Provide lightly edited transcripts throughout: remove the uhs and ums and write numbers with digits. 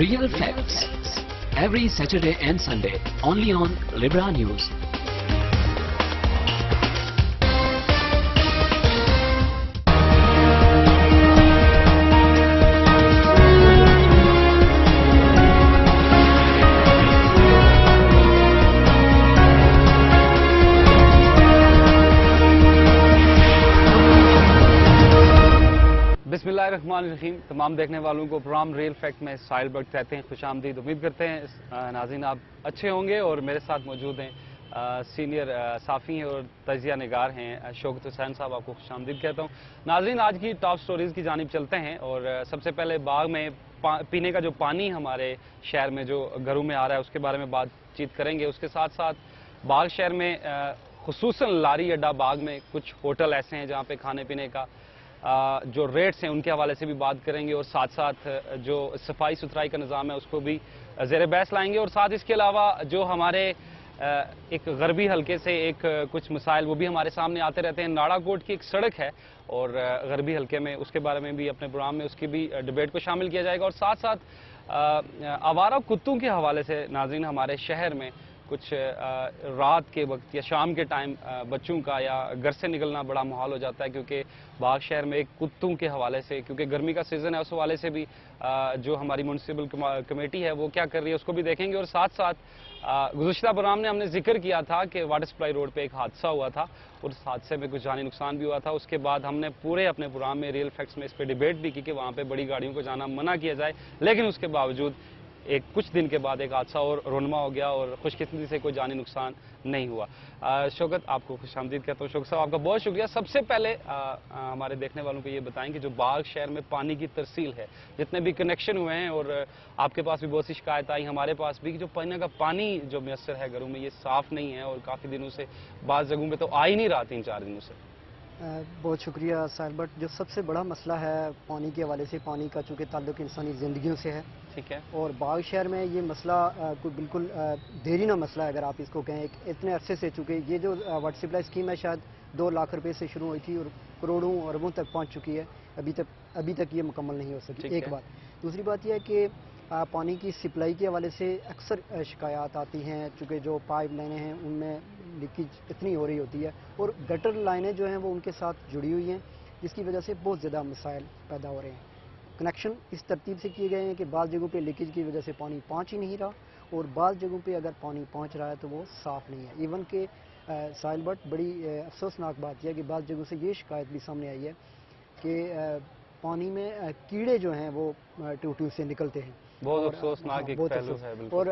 Real Facts. Every Saturday and Sunday, only on Libra News. बिस्मिल्लाहिर्रहमानिर्रहीम। तमाम देखने वालों को प्रोग्राम रियल फैक्ट में साहिल बख्त कहते हैं, खुश आमदीद। उम्मीद करते हैं नाज़रीन आप अच्छे होंगे। और मेरे साथ मौजूद हैं सीनियर साफ़ी हैं और तजिया निगार हैं शौकत हुसैन साहब, आपको खुश आमदीद कहता हूँ। नाज़रीन आज की टॉप स्टोरीज़ की जानिब चलते हैं और सबसे पहले बाग में पीने का जो पानी हमारे शहर में जो घरों में आ रहा है उसके बारे में बातचीत करेंगे। उसके साथ साथ बाग शहर में खुसूसन लारी अड्डा बाग में कुछ होटल ऐसे हैं जहाँ पे खाने पीने का जो रेट्स हैं उनके हवाले से भी बात करेंगे और साथ साथ जो सफाई सुथराई का निज़ाम है उसको भी ज़ेर बहस लाएंगे। और साथ इसके अलावा जो हमारे एक गरबी हल्के से एक कुछ मसाइल वो भी हमारे सामने आते रहते हैं। नाड़ाकोट की एक सड़क है और गरबी हल्के में, उसके बारे में भी अपने प्रोग्राम में उसकी भी डिबेट को शामिल किया जाएगा। और साथ साथ आवारा कुत्तों के हवाले से नाज़रीन हमारे शहर में कुछ रात के वक्त या शाम के टाइम बच्चों का या घर से निकलना बड़ा माहौल हो जाता है, क्योंकि बाग शहर में एक कुत्तों के हवाले से, क्योंकि गर्मी का सीज़न है, उस हवाले से भी जो हमारी म्यूनसिपल कमेटी है वो क्या कर रही है उसको भी देखेंगे। और साथ साथ गुज़श्ता प्रोग्राम में हमने जिक्र किया था कि वाटर सप्लाई रोड पे एक हादसा हुआ था और उस हादसे में कुछ जानी नुकसान भी हुआ था। उसके बाद हमने पूरे अपने प्रोग्राम में रियल फैक्ट्स में इस पर डिबेट भी की कि वहाँ पर बड़ी गाड़ियों को जाना मना किया जाए, लेकिन उसके बावजूद एक कुछ दिन के बाद एक हादसा और रोनमा हो गया और खुशकिस्मती से कोई जानी नुकसान नहीं हुआ। शौकत आपको खुश आमदीद कहता हूँ। शौकत साहब आपका बहुत शुक्रिया। सबसे पहले हमारे देखने वालों को ये बताएं कि जो बाग शहर में पानी की तरसील है, जितने भी कनेक्शन हुए हैं और आपके पास भी बहुत सी शिकायत आई, हमारे पास भी, कि जो पीने का पानी जो मैसर है घरों में ये साफ़ नहीं है और काफ़ी दिनों से बाज़ जगहों पर तो आ ही नहीं रहा 3-4 दिनों से। बहुत शुक्रिया साहिल बट जो सबसे बड़ा मसला है पानी के हवाले से, पानी का चूँकि ताल्लुक इंसानी ज़िंदगियों से है, ठीक है, और बाग शहर में ये मसला कोई बिल्कुल देरीना मसला है अगर आप इसको कहें। इतने अरसे से, चूँकि ये जो वाटर सप्लाई स्कीम है शायद 2 लाख रुपए से शुरू हुई थी और करोड़ों अरबों तक पहुँच चुकी है, अभी तक ये मुकम्मल नहीं हो सकी, एक बात। दूसरी बात यह है कि पानी की सप्लाई के हवाले से अक्सर शिकायत आती हैं, चूँकि जो पाइप लाइनें हैं उनमें लीकेज इतनी हो रही होती है और गटर लाइनें जो हैं वो उनके साथ जुड़ी हुई हैं, जिसकी वजह से बहुत ज़्यादा मसाइल पैदा हो रहे हैं। कनेक्शन इस तरतीब से किए गए हैं कि बाज़ जगहों पे लीकेज की वजह से पानी पहुंच ही नहीं रहा और बाज़ जगहों पे अगर पानी पहुंच रहा है तो वो साफ़ नहीं है। इवन के साहिल बट बड़ी अफसोसनाक बात यह है कि बाज़ जगहों से ये शिकायत भी सामने आई है कि पानी में कीड़े जो हैं वो ट्यूब से निकलते हैं। बहुत अफसोसनाक एक पहलू है। और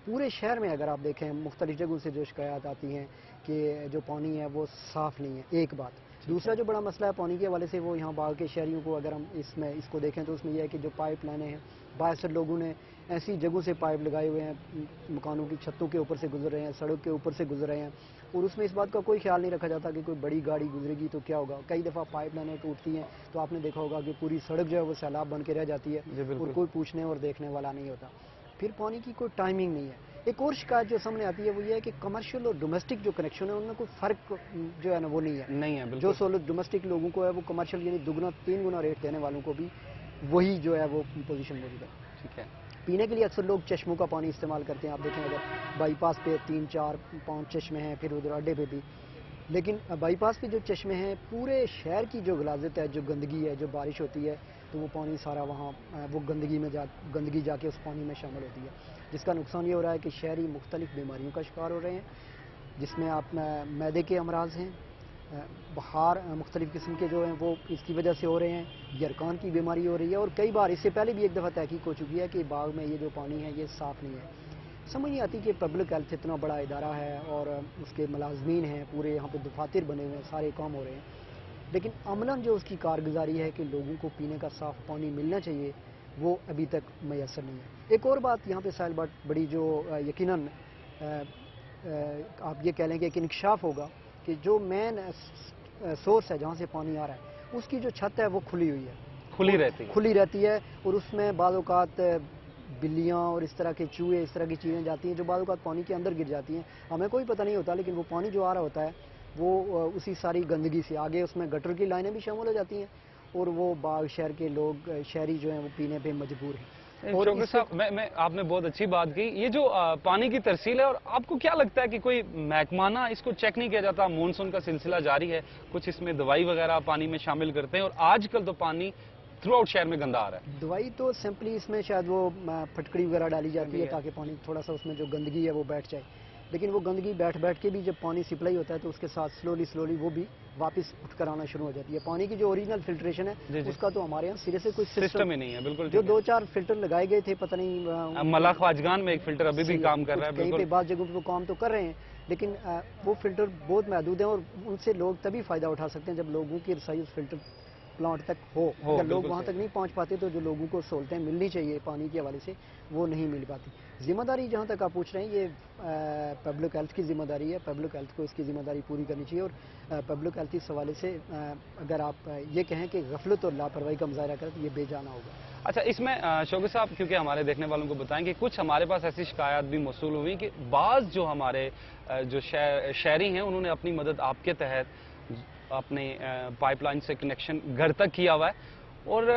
पूरे शहर में अगर आप देखें मुख्तलिफ जगहों से जो शिकायत आती हैं कि जो पानी है वो साफ़ नहीं है, एक बात। दूसरा जो बड़ा मसला है पानी के हवाले से वो यहाँ बाग के शहरियों को अगर हम इसको देखें तो उसमें यह है कि जो पाइप लाइनें हैं, बाहर लोगों ने ऐसी जगहों से पाइप लगाए हुए हैं, मकानों की छतों के ऊपर से गुजर रहे हैं, सड़क के ऊपर से गुजर रहे हैं और उसमें इस बात का कोई ख्याल नहीं रखा जाता कि कोई बड़ी गाड़ी गुजरेगी तो क्या होगा। कई दफ़ा पाइप लाइनें टूटती हैं तो आपने देखा होगा कि पूरी सड़क जो है वो सैलाब बन के रह जाती है और कोई पूछने और देखने वाला नहीं होता। फिर पानी की कोई टाइमिंग नहीं है। एक और शिकायत जो सामने आती है वो ये है कि कमर्शियल और डोमेस्टिक जो कनेक्शन है उनमें कोई फ़र्क जो है ना वो नहीं है। जो सहूलत डोमेस्टिक लोगों को है वो कमर्शियल यानी 2-3 गुना रेट देने वालों को भी वही जो है वो पोजीशन मौजूद है। ठीक है, पीने के लिए अक्सर लोग चश्मों का पानी इस्तेमाल करते हैं। आप देखें अगर बाईपास पे 3-4-5 चश्मे हैं, फिर उधर अड्डे पे भी, लेकिन बाईपास पे जो चश्मे हैं पूरे शहर की जो गलाजत है, जो गंदगी है, जो बारिश होती है तो वो पानी सारा वहाँ वो गंदगी जाके उस पानी में शामिल होती है, जिसका नुकसान ये हो रहा है कि शहरी मुख्तलिफ बीमारियों का शिकार हो रहे हैं, जिसमें आप मैदे के अमराज हैं, बुखार मुख्तलिफ किस्म के जो हैं वो इसकी वजह से हो रहे हैं, यरकान की बीमारी हो रही है। और कई बार इससे पहले भी एक दफ़ा तहकीक हो चुकी है कि बाग में ये जो पानी है ये साफ़ नहीं है। समझ नहीं आती कि पब्लिक हेल्थ इतना बड़ा इदारा है और उसके मुलाजमीन हैं, पूरे यहाँ पे दफातर बने हुए हैं, सारे काम हो रहे हैं, लेकिन अमलन जो उसकी कारगुजारी है कि लोगों को पीने का साफ़ पानी मिलना चाहिए वो अभी तक मैसर नहीं है। एक और बात यहाँ पे साहिल बट बड़ी जो यकीनन आप ये कह लें कि एक इंकशाफ होगा कि जो मेन सोर्स है जहाँ से पानी आ रहा है उसकी जो छत है वो खुली हुई है, खुली रहती है और उसमें बाज़ औक़ात बिल्लियाँ और इस तरह के चूहे, इस तरह की चीज़ें जाती हैं जो बाज़ औक़ात पानी के अंदर गिर जाती हैं, हमें कोई पता नहीं होता, लेकिन वो पानी जो आ रहा होता है वो उसी सारी गंदगी से आगे उसमें गटर की लाइनें भी शामिल हो जाती हैं और वो बाग शहर के लोग, शहरी जो हैं वो पीने पे मजबूर हैं। और शौकत साहब, मैं आपने बहुत अच्छी बात की। ये जो पानी की तरसील है, और आपको क्या लगता है कि कोई महकमाना इसको चेक नहीं किया जाता? मानसून का सिलसिला जारी है, कुछ इसमें दवाई वगैरह पानी में शामिल करते हैं, और आजकल तो पानी थ्रू आउट शहर में गंदा आ रहा है। दवाई तो सिंपली इसमें शायद वो फटकड़ी वगैरह डाली जाती है है। ताकि पानी थोड़ा सा उसमें जो गंदगी है वो बैठ जाए, लेकिन वो गंदगी बैठ बैठ के भी जब पानी सप्लाई होता है तो उसके साथ स्लोली वो भी वापस उठ कर आना शुरू हो जाती है। पानी की जो ओरिजिनल फिल्ट्रेशन जी, है जी। उसका तो हमारे यहाँ सिरे से कोई सिस्टम ही नहीं है, बिल्कुल जो ठीक है। 2-4 फिल्टर लगाए गए थे, पता नहीं मल्ला ख्वाजगान में एक फिल्टर अभी भी सही है, काम कर रहा है, कहीं पे बिल्कुल। बाद जगहों पे वो काम तो कर रहे हैं, लेकिन वो फिल्टर बहुत महदूद हैं और उनसे लोग तभी फ़ायदा उठा सकते हैं जब लोगों की रसाई उस फिल्टर प्लांट तक हो। अगर लोग बिल्कुल वहाँ सही। तक नहीं पहुँच पाते तो जो लोगों को सहूलतें मिलनी चाहिए पानी के हवाले से वो नहीं मिल पाती। जिम्मेदारी जहाँ तक आप पूछ रहे हैं, ये पब्लिक हेल्थ की जिम्मेदारी है। पब्लिक हेल्थ को इसकी जिम्मेदारी पूरी करनी चाहिए, और पब्लिक हेल्थ इस हवाले से अगर आप ये कहें कि गफलत और लापरवाही का मुजाहरा करें तो ये बेजाना होगा। अच्छा, इसमें शौकत साहब, क्योंकि हमारे देखने वालों को बताएं कि कुछ हमारे पास ऐसी शिकायत भी मौसूल हुई कि बाज़ जो हमारे जो शहरी हैं उन्होंने अपनी मदद आपके तहत अपने पाइपलाइन से कनेक्शन घर तक किया हुआ है, और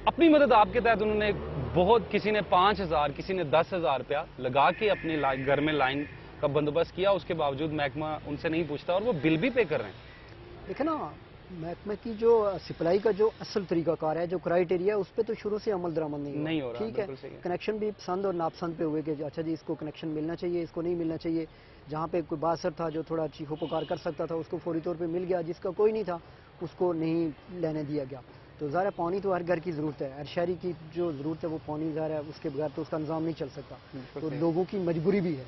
अपनी मदद आपके तहत उन्होंने बहुत, किसी ने 5,000 किसी ने 10,000 रुपया लगा के अपने घर में लाइन का बंदोबस्त किया। उसके बावजूद महकमा उनसे नहीं पूछता और वो बिल भी पे कर रहे हैं। देखिए ना, महकमे की जो सप्लाई का जो असल तरीकाकार है, जो क्राइटेरिया है, उस पर तो शुरू से अमल दरामद नहीं हो रहा, ठीक है। बिल्कुल सही है। कनेक्शन भी पसंद और नापसंद पे हुए कि अच्छा जी इसको कनेक्शन मिलना चाहिए, इसको नहीं मिलना चाहिए। जहाँ पे कोई बासर था जो थोड़ा चीखो पुकार कर सकता था उसको फौरी तौर पे मिल गया, जिसका कोई नहीं था उसको नहीं लेने दिया गया। तो ज़ाहिर है पानी तो हर घर की ज़रूरत है, हर शहरी की जो ज़रूरत है वो पानी ज़ाहिर है, उसके बगैर तो उसका निज़ाम नहीं चल सकता। तो लोगों की मजबूरी भी है।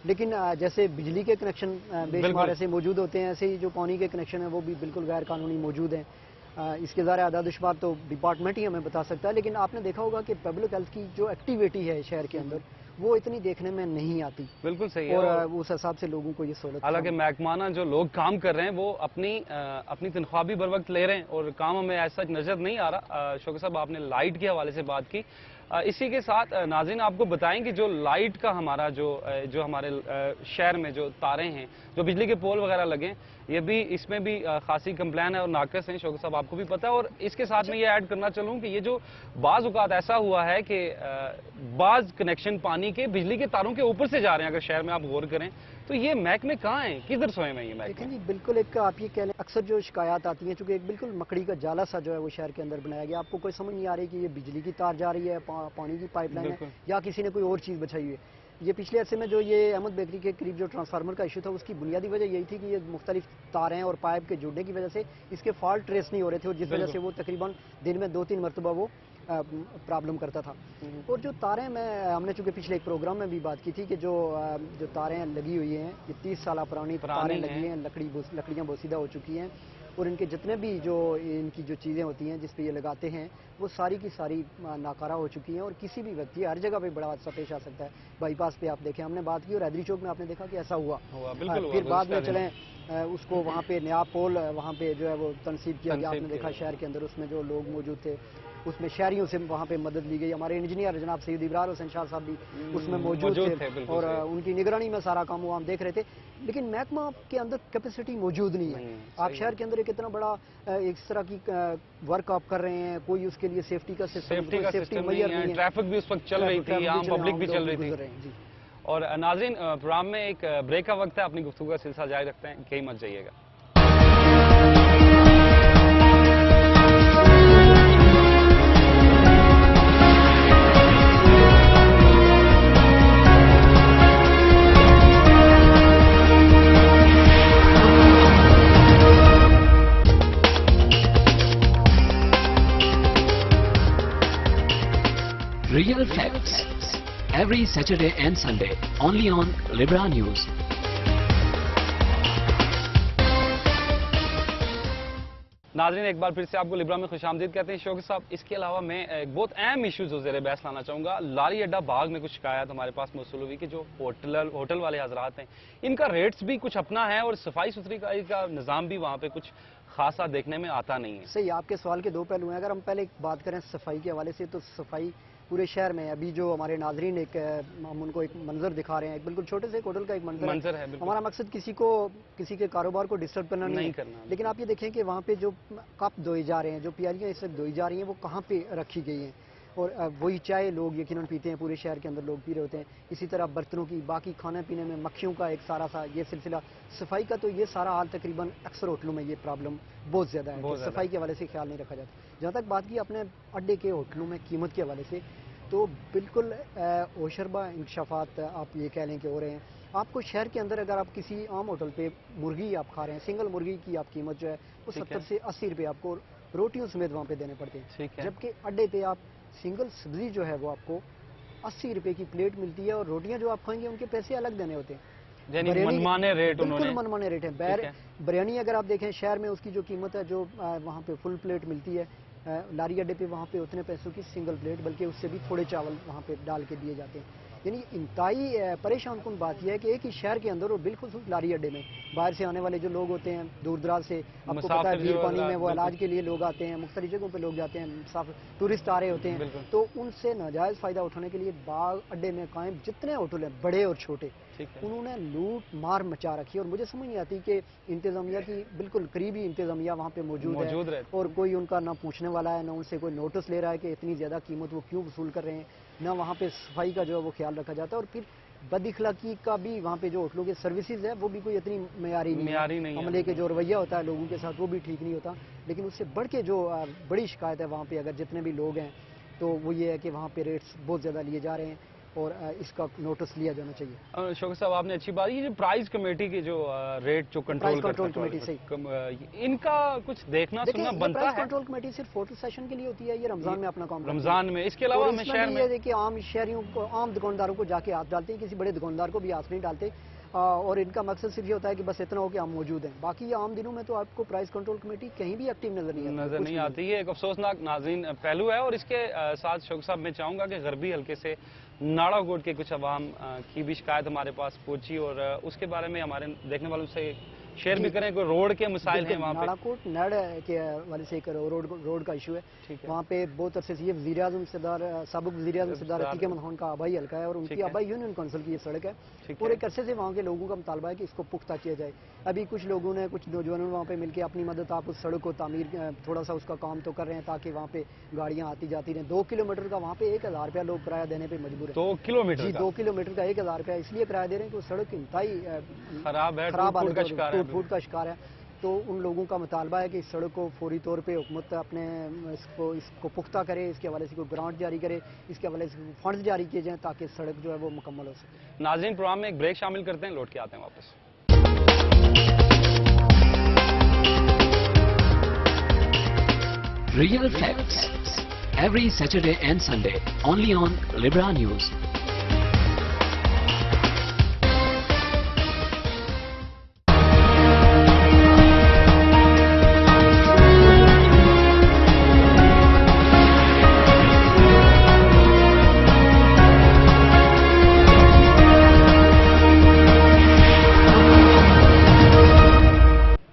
लेकिन जैसे बिजली के कनेक्शन बेशुमार ऐसे मौजूद होते हैं, ऐसे ही जो पानी के कनेक्शन है वो भी बिल्कुल गैर कानूनी मौजूद हैं। इसके ज़ाहिर आदाद शुमार तो डिपार्टमेंट ही हमें बता सकता है, लेकिन आपने देखा होगा कि पब्लिक हेल्थ की जो एक्टिविटी है शहर के अंदर वो इतनी देखने में नहीं आती। बिल्कुल सही है। और उस हिसाब से लोगों को ये सहूलत, हालांकि महकमाना जो लोग काम कर रहे हैं वो अपनी तनख्वाह भी बर वक्त ले रहे हैं और काम हमें ऐसा नजर नहीं आ रहा। शौकत साहब, आपने लाइट के हवाले से बात की, इसी के साथ नाज़रीन आपको बताएं कि जो लाइट का हमारा जो हमारे शहर में जो तारे हैं, जो बिजली के पोल वगैरह लगे, ये भी इसमें भी खासी कंप्लेन है और नाकस हैं। शौकत साहब, आपको भी पता है। और इसके साथ में ये ऐड करना चलूँ कि ये जो बाज़ औक़ात ऐसा हुआ है कि बाज़ कनेक्शन पानी के बिजली के तारों के ऊपर से जा रहे हैं। अगर शहर में आप गौर करें तो ये महकमे कहाँ हैं, किधर सोए में ये महकमे? लेकिन जी बिल्कुल एक आप ये कह लें, अक्सर जो शिकायत आती है, चूंकि एक बिल्कुल मकड़ी का जाला सा जो है वो शहर के अंदर बनाया गया, आपको कोई समझ नहीं आ रही कि ये बिजली की तार जा रही है, पानी की पाइपलाइन है, या किसी ने कोई और चीज़ बछाई हुई है। ये पिछले अरसे में जो ये अहमद बेकरी के करीब जो ट्रांसफार्मर का इशू था, उसकी बुनियादी वजह यही थी कि ये मुख्तलिफ तारें और पाइप के जुड़ने की वजह से इसके फॉल्ट ट्रेस नहीं हो रहे थे, और जिस वजह से वो तकरीबन दिन में 2-3 मरतबा वो प्रॉब्लम करता था। और जो तारें, हमने चूंकि पिछले एक प्रोग्राम में भी बात की थी कि जो तारें लगी हुई हैं, ये 30 साल पुरानी तारें लगी हैं, लकड़ियाँ बोसीदा हो चुकी हैं, और इनके जितने भी जो इनकी जो चीज़ें होती हैं जिस पे ये लगाते हैं वो सारी की सारी नाकारा हो चुकी हैं, और किसी भी व्यक्ति हर जगह पे बड़ा हादसा पेश आ सकता है। बाईपास पे आप देखें, हमने बात की, और हैदरी चौक में आपने देखा कि ऐसा हुआ। फिर बाद में चलें उसको वहाँ पे नया पोल वहाँ पे जो है वो तनसीब किया गया, आपने देखा शहर के अंदर, उसमें जो लोग मौजूद थे उसमें शहरियों से वहाँ पे मदद ली गई। हमारे इंजीनियर जनाब सैयद इब्रार हुसैन शाह साहब भी उसमें मौजूद थे और उनकी निगरानी में सारा काम हुआ, हम देख रहे थे। लेकिन महकमा के अंदर कैपेसिटी मौजूद नहीं है। आप शहर के अंदर एक इतना बड़ा इस तरह की वर्क आप कर रहे हैं, कोई उसके लिए सेफ्टी का सिस्टम मैयर नहीं है। ट्रैफिक भी उस वक्त चल रही थी, आम पब्लिक भी चल रही थी। और नाज़रीन, प्रोग्राम में एक ब्रेक का वक्त है, अपनी गुफ्तगू का सिलसिला जारी रखते हैं, कहीं मत जाइएगा। Real facts every Saturday and Sunday only on Libra News. नाज़रीन, एक बार फिर से आपको लिब्रा में खुशामदीद कहते हैं। शौकत साहब, इसके अलावा मैं एक बहुत अहम इशू जो ज़ेरे बहस लाना चाहूँगा। लारी अड्डा बाग में कुछ शिकायत हमारे पास मौसूल हुई कि जो होटल वाले हजरात हैं, इनका रेट्स भी कुछ अपना है और सफाई सुथरी का निज़ाम भी वहाँ पे कुछ खासा देखने में आता नहीं है। सही, आपके सवाल के दो पहलू हैं। अगर हम पहले बात करें सफाई के हवाले से, तो सफाई पूरे शहर में अभी जो हमारे नाजरीन हम उनको एक मंजर दिखा रहे हैं, एक बिल्कुल छोटे से एक होटल का एक मंजर है। हमारा मकसद किसी के कारोबार को डिस्टर्ब करना नहीं करना। लेकिन आप ये देखें कि वहाँ पे जो कप धोए जा रहे हैं, जो प्यालियाँ इस वक्त धोई जा रही हैं, वो कहाँ पे रखी गई हैं। اور وہی چائے لوگ یقیناً پیتے ہیں، پورے شہر کے اندر لوگ پی رہے ہوتے ہیں. اسی طرح برتنوں کی، باقی کھانے پینے میں مکھیوں کا ایک سارا سا یہ سلسلہ، صفائی کا تو یہ سارا حال تقریباً اکثر ہوٹلوں میں یہ پرابلم بہت زیادہ ہے کہ صفائی کے حوالے سے خیال نہیں رکھا جاتا. جہاں تک بات کی اپنے اڈے کے ہوٹلوں میں قیمت کے حوالے سے، تو بالکل اوشربا انکشافات آپ یہ کہہ لیں کہ ہو رہے ہیں. آپ کو شہر کے اندر اگر آپ کسی عام ہوٹل پہ مرغی آپ کھا رہے ہیں، سنگل مرغی کی آپ قیمت جو ہے وہ 70 سے 80 روپے آپ کو روٹیوں سمیت وہاں پہ دینے پڑتے ہیں. جبکہ اڈے پہ آپ سنگل سبزی جو ہے وہ آپ کو 80 روپے کی پلیٹ ملتی ہے، اور روٹیاں جو آپ کھائیں گے ان کے پیسے الگ دینے ہوتے ہیں. منمانے ریٹ، بالکل منمانے ریٹ ہیں. بریانی اگر آپ دیکھیں شہر میں اس کی جو قیمت ہے جو وہاں پہ فل پلیٹ ملتی ہے لاری اڈے پہ، وہاں پہ اتنے پیسوں کی سنگل پلیٹ، بلکہ اس سے بھی تھوڑے چاول وہاں پہ ڈال کے دیے جاتے ہیں. یعنی انتہائی پریشان کن بات یہ ہے کہ ایک ہی شہر کے اندر اور بالخصوص لاری اڈے میں باہر سے آنے والے جو لوگ ہوتے ہیں دور دراز سے، آپ کو پتا ہے بھیڑ پانی میں وہ علاج کے لیے لوگ آتے ہیں، مختلف جگہوں پہ لوگ جاتے ہیں، ٹورسٹ آ رہے ہوتے ہیں، تو ان سے ناجائز فائدہ اٹھانے کے لیے باغ اڈے میں قائم جتنے ہوٹل ہیں بڑے اور چھوٹے، انہوں نے لوٹ مار مچا رکھی. اور مجھے سمجھ نہیں آتی کہ انتظامیہ کی بالکل قریبی انتظامیہ وہاں پہ موجود ہے اور کوئی ان کا نہ پوچھنے والا ہے، نہ ان سے کوئی نوٹس لے رہا ہے کہ اتنی زیادہ قیمت وہ کیوں وصول کر رہے ہیں، نہ وہاں پہ صفائی کا جو ہے وہ خیال رکھا جاتا ہے. اور پھر بد اخلاقی کا بھی وہاں پہ جو ہوٹلوں کے سروسز ہے وہ بھی کوئی اتنی معیاری نہیں، عملے کے جو رویہ ہوتا ہے لوگوں کے ساتھ وہ بھی ٹھیک نہیں ہوتا. لیکن اس سے بڑھ کے جو بڑی شکایت ہے وہاں پہ اگر جتنے بھی لوگ ہیں تو وہ یہ ہے کہ وہاں پہ ریٹس بہت زیادہ لیے جا رہے ہیں اور اس کا نوٹس لیا جانا چاہیے. شوکت صاحب، آپ نے اچھی بات یہ پرائز کمیٹی کی جو ریٹ جو کنٹرول کمیٹی سے ان کا کچھ دیکھنا سننا بنتا ہے. کنٹرول کمیٹی صرف فوٹو سیشن کے لیے ہوتی ہے، یہ رمضان میں اپنا کام رمضان میں. اس کے علاوہ ہمیں شہر میں یہ کہ عام شہریوں کو، عام دکانداروں کو جا کے ہاتھ ڈالتے ہیں، کسی بڑے دکاندار کو بھی ہاتھ نہیں ڈالتے، اور ان کا مقصد صرف یہ ہوتا ہے کہ بس اتنا ہو کہ ہم موجود ہیں. باقی عام دنوں میں تو آپ کو پرائز کنٹرول کمیٹی کہیں بھی ایکٹیو نظر نہیں آتی. یہ ایک افسوسناک ناظرین پہلو ہے. اور اس کے ساتھ شوکت صاحب میں چاہوں گا کہ غربی حلقے سے ناڑا کوٹ کے کچھ عوام کی بھی شکایت ہمارے پاس پہنچی، اور اس کے بارے میں ہمارے دیکھنے والوں سے شیئر بھی کریں. کوئی روڈ کے مسائل ہیں وہاں پہ؟ ناڑا کوٹ نڑ کے والے سے ایک روڈ کا ایشو ہے. وہاں پہ بہت عرصے سے یہ وزیر اعظم سابق وزیر اعظم سردار عتیق احمد خان کا آبائی حلقہ ہے، اور ان کی آبائی یونین کونسل کی یہ سڑک ہے. اور ایک عرصے سے وہاں کے لوگوں کا مطالبہ ہے کہ اس کو پختہ کیا جائے. ابھی کچھ لوگوں نے، کچھ نوجوانوں نے وہاں پہ مل کے اپنی مدد آپ اس سڑک کو تعمیر تھوڑا سا اس کا کام تو کر رہے ہیں تاکہ وہاں پہ گاڑیاں آتی جاتی رہیں. 2 کلومیٹر کا وہاں پہ 1000 روپیہ لوگ کرایہ دینے پہ مجبور ہیں. 2 کلومیٹر؟ جی 2 کلومیٹر کا 1000 روپیہ اس لیے کرایہ دے رہے ہیں کہ وہ سڑک انتہائی خراب ہے، ٹوٹ پھوٹ کا شکار ہے. تو ان لوگوں کا مطالبہ ہے کہ اس سڑک کو فوری طور پہ حکومت اپنے اس کو پختہ کرے، اس کے حوالے سے کوئی گرانٹ جاری کرے، اس کے حوالے سے فنڈز جاری کیے جائیں تاکہ سڑک جو ہے وہ مکمل ہو سکے. ناظرین، پروگرام میں ایک بریک شامل کرتے ہیں، لوٹ کے آتے ہیں واپس. Real facts every Saturday and Sunday only on Libra News.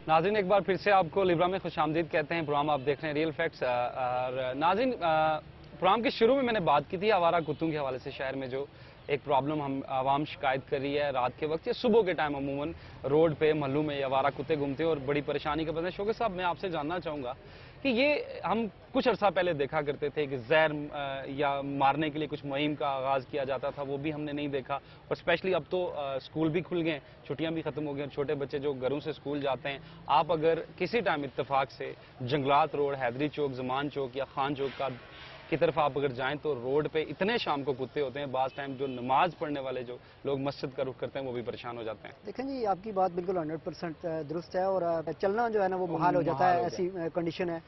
ناظرین، ایک بار پھر سے آپ کو لیبرا میں خوش آمدید کہتے ہیں. پروگرام آپ دیکھ رہے ہیں ریئل فیکٹس. اور ناظرین، پروگرام کے شروع میں نے بات کی تھی آوارہ کتوں کے حوالے سے. شہر میں جو ایک پرابلم ہم عوام شکایت کر رہی ہے رات کے وقت یا صبح کے ٹائم، عموماً روڈ پہ محلوں میں آوارہ کتے گھومتے ہیں اور بڑی پریشانی کا بدن. شوکت صاحب، میں آپ سے جاننا چاہوں گا کہ یہ ہم کچھ عرصہ پہلے دیکھا کرتے تھے کہ زہر یا مارنے کے لیے کچھ مہم کا آغاز کیا جاتا تھا، وہ بھی ہم نے نہیں دیکھا. اور اسپیشلی اب تو اسکول بھی کھل گئے، چھٹیاں بھی ختم ہو گئی، اور چھوٹے بچے جو گھروں سے اسکول جاتے ہیں، آپ اگر کسی ٹائم اتفاق سے جنگلات روڈ، حیدری چوک، زمان چوک یا خان چوک کی طرف آپ اگر جائیں تو روڈ پہ اتنے شام کو کتے ہوتے ہیں. بعض ٹائم جو نماز پڑھنے والے جو لوگ مسجد کا رخ کرتے ہیں وہ بھی پریشان ہو جاتے ہیں. دیکھیں جی، آپ کی بات بالکل 100% درست ہے، اور چلنا جو ہے نا وہ محال ہو جاتا ہے، ایسی کنڈیشن ہے.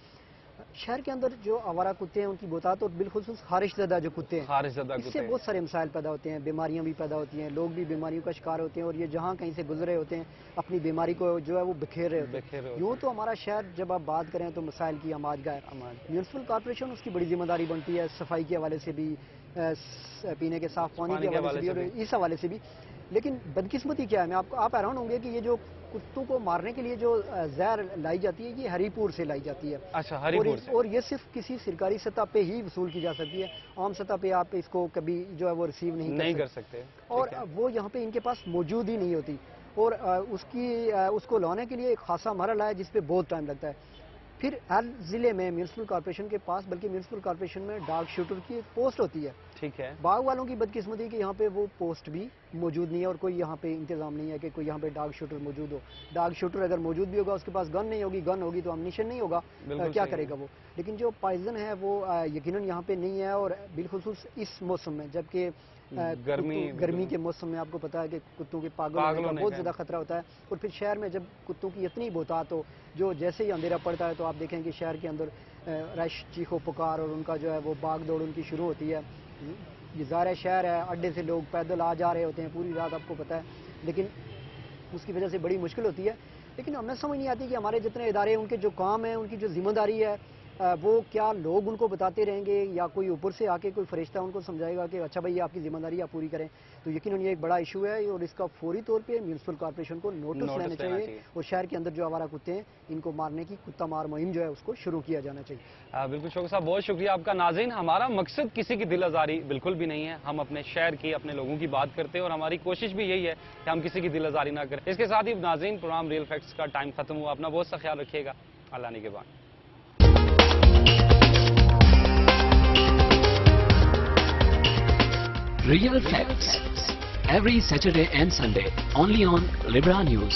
شہر کے اندر جو آوارہ کتے ہیں ان کی بہتات، اور بالخصوص خارش زدہ جو کتے ہیں، اس سے بہت سارے مسائل پیدا ہوتے ہیں، بیماریاں بھی پیدا ہوتی ہیں، لوگ بھی بیماریوں کا شکار ہوتے ہیں، اور یہ جہاں کہیں سے گزر رہے ہوتے ہیں اپنی بیماری کو جو ہے وہ بکھیر رہے ہوتے ہیں. یوں تو ہمارا شہر جب آپ بات کریں تو مسائل کی آماج گاہ ہے. میونسپل کارپوریشن اس کی بڑی ذمہ داری بنتی ہے، صفائی کے حوالے سے بھی، پینے کے صاف پانی کے حوالے سے بھی، اور اس حوالے سے بھی. لیکن بدقسمتی کیا ہے، آپ حیران ہوں گے کہ یہ جو کتوں کو مارنے کے لیے جو زہر لائی جاتی ہے یہ ہری پور سے لائی جاتی ہے. اچھا، ہری پور سے. اور یہ صرف کسی سرکاری سطح پہ ہی وصول کی جا سکتی ہے، عام سطح پہ آپ اس کو کبھی جو ہے وہ ریسیو نہیں کر سکتے. اور وہ یہاں پہ ان کے پاس موجود ہی نہیں ہوتی، اور اس کو لانے کے لیے ایک خاصا مرحلہ ہے جس پہ بہت ٹائم لگتا ہے. फिर हर ज़िले में म्यूनसिपल कॉर्पोरेशन के पास, बल्कि म्यूनसिपल कॉर्पोरेशन में डार्क शूटर की एक पोस्ट होती है। ठीक है। बाग वालों की बदकिस्मती कि यहाँ पे वो पोस्ट भी मौजूद नहीं है और कोई यहाँ पे इंतजाम नहीं है कि कोई यहाँ पे डार्क शूटर मौजूद हो। डार्क शूटर अगर मौजूद भी होगा, उसके पास गन नहीं होगी, गन होगी तो अम्निशन नहीं होगा, क्या करेगा वो। लेकिन जो पॉइजन है वो यकीनन यहाँ पे नहीं है, और बिलखुसूस इस मौसम में, जबकि गर्मी के मौसम में आपको पता है कि कुत्तों के पागल होने का बहुत ज़्यादा खतरा होता है। और फिर शहर में जब कुत्तों की इतनी बहुतात हो, जो जैसे ही अंधेरा पड़ता है तो आप देखें कि शहर के अंदर रश, चीखो पुकार और उनका जो है वो भाग दौड़ उनकी शुरू होती है। ये ज़ाहिर शहर है, अड्डे से लोग पैदल आ जा रहे होते हैं पूरी रात, आपको पता है, लेकिन उसकी वजह से बड़ी मुश्किल होती है। लेकिन हमें समझ नहीं आती कि हमारे जितने इदारे, उनके जो काम है, उनकी जो जिम्मेदारी है, वो क्या लोग उनको बताते रहेंगे या कोई ऊपर से आके कोई फरिश्ता उनको समझाएगा कि अच्छा भाई ये आपकी जिम्मेदारी आप पूरी करें। तो यकीनन ये एक बड़ा इशू है और इसका फौरी तौर पे म्यूनसिपल कॉर्पोरेशन को नोटिस लेना चाहिए और शहर के अंदर जो आवारा कुत्ते हैं इनको मारने की कुत्ता मार मुहिम जो है उसको शुरू किया जाना चाहिए। बिल्कुल शौकत साहब, बहुत शुक्रिया आपका। नाज़रीन, हमारा मकसद किसी की दिल आज़ारी बिल्कुल भी नहीं है। हम अपने शहर की, अपने लोगों की बात करते हैं और हमारी कोशिश भी यही है कि हम किसी की दिल आज़ारी ना करें। इसके साथ ही नाज़रीन, प्रोग्राम रियल फैक्ट्स का टाइम खत्म हुआ। अपना बहुत सा ख्याल रखिएगा। अल्लाह निगहबान। Real Facts every Saturday and Sunday only on Libra News.